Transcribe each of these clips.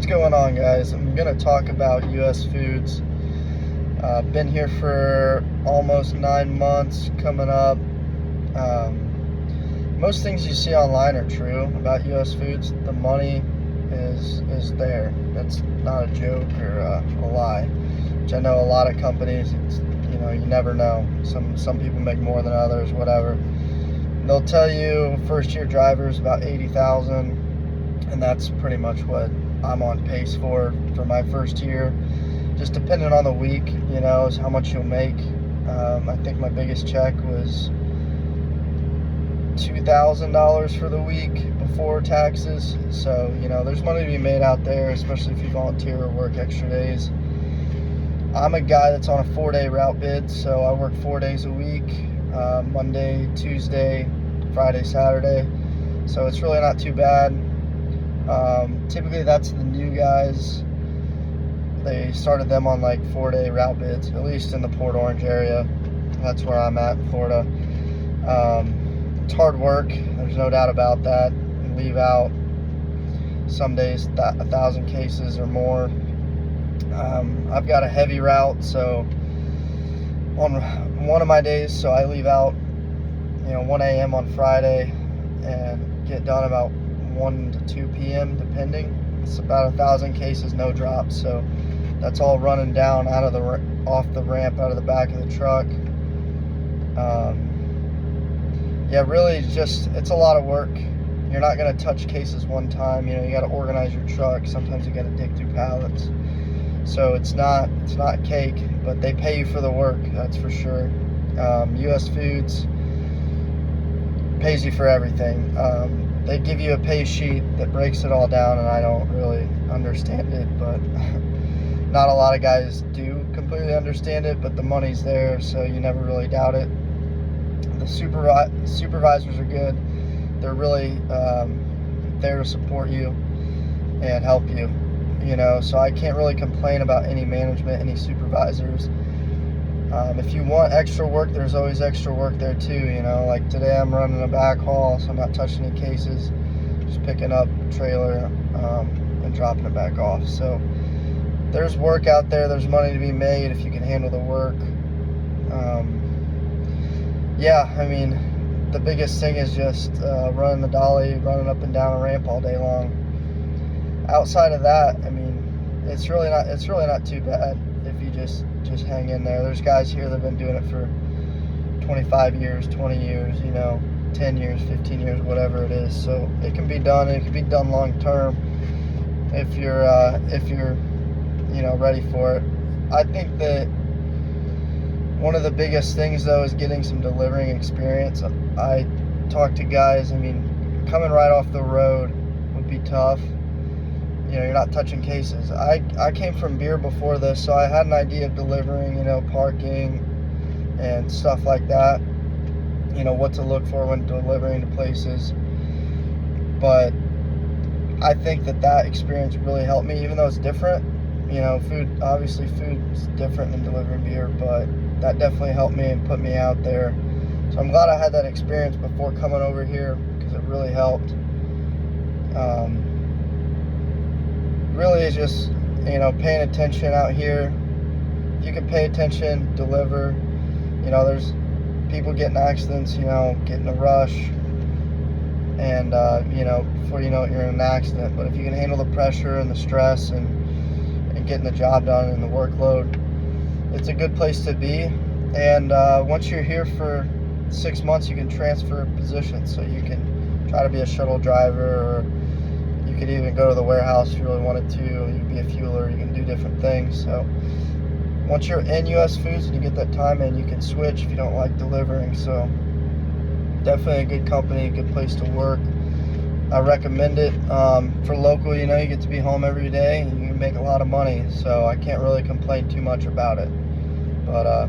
What's going on, guys? I'm going to talk about US Foods. Been here for almost 9 months, coming up. Most things you see online are true about US Foods. The money is there. That's not a joke or a lie. Which I know a lot of companies, you never know. Some people make more than others, whatever. They'll tell you first-year drivers about 80,000, and that's pretty much what I'm on pace for my first year. Just depending on the week, is how much you'll make. I think my biggest check was $2,000 for the week before taxes. So, there's money to be made out there, especially if you volunteer or work extra days. I'm a guy that's on a 4-day route bid, so I work 4 days a week, Monday, Tuesday, Friday, Saturday. So it's really not too bad. Typically that's the new guys. They started them on like 4-day route bids, at least in the Port Orange area. That's where I'm at in Florida. It's hard work, there's no doubt about that. You leave out some days 1,000 cases or more. I've got a heavy route, so on one of my days, so I leave out 1 a.m. on Friday and get done about 1 to 2 p.m. depending. It's about 1,000 cases, no drops, so that's all running down off the ramp, out of the back of the truck. Really it's a lot of work. You're not going to touch cases one time. You got to organize your truck. Sometimes you got to dig through pallets. So it's not cake, but they pay you for the work, that's for sure. US Foods pays you for everything. They give you a pay sheet that breaks it all down, and I don't really understand it, but not a lot of guys do completely understand it, but the money's there, so you never really doubt it. The supervisors are good. They're really there to support you and help you. So I can't really complain about any management, any supervisors. If you want extra work, there's always extra work there too. Like today I'm running a back haul, so I'm not touching any cases, just picking up a trailer and dropping it back off. So there's work out there, there's money to be made if you can handle the work. The biggest thing is just running the dolly, running up and down a ramp all day long. Outside of that, it's really not too bad if you just hang in there. There's guys here that have been doing it for 25 years, 20 years, 10 years, 15 years, whatever it is. So it can be done, and it can be done long term if you're ready for it. I think that one of the biggest things though is getting some delivering experience. I talk to guys, coming right off the road would be tough. You're not touching cases. I came from beer before this, so I had an idea of delivering, parking and stuff like that, what to look for when delivering to places. But I think that experience really helped me, even though it's different. Food's different than delivering beer, but that definitely helped me and put me out there. So I'm glad I had that experience before coming over here, because it really helped. Really is just paying attention out here. If you can pay attention, deliver. There's people getting accidents, getting a rush, and before you know it, you're in an accident. But if you can handle the pressure and the stress and getting the job done and the workload, it's a good place to be. And once you're here for 6 months, you can transfer positions, so you can try to be a shuttle driver, or you could even go to the warehouse if you really wanted to. You could be a fueler. You can do different things. So once you're in US Foods and you get that time in, you can switch if you don't like delivering. So definitely a good company, a good place to work. I recommend it. For local, you get to be home every day and you can make a lot of money. So I can't really complain too much about it. But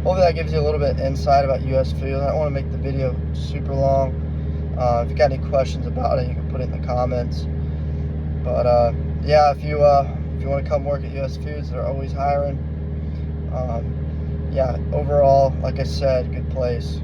hopefully that gives you a little bit of insight about US Foods. I don't want to make the video super long. If you got any questions about it, you can put it in the comments. But if you want to come work at US Foods, they're always hiring. Overall, like I said, good place.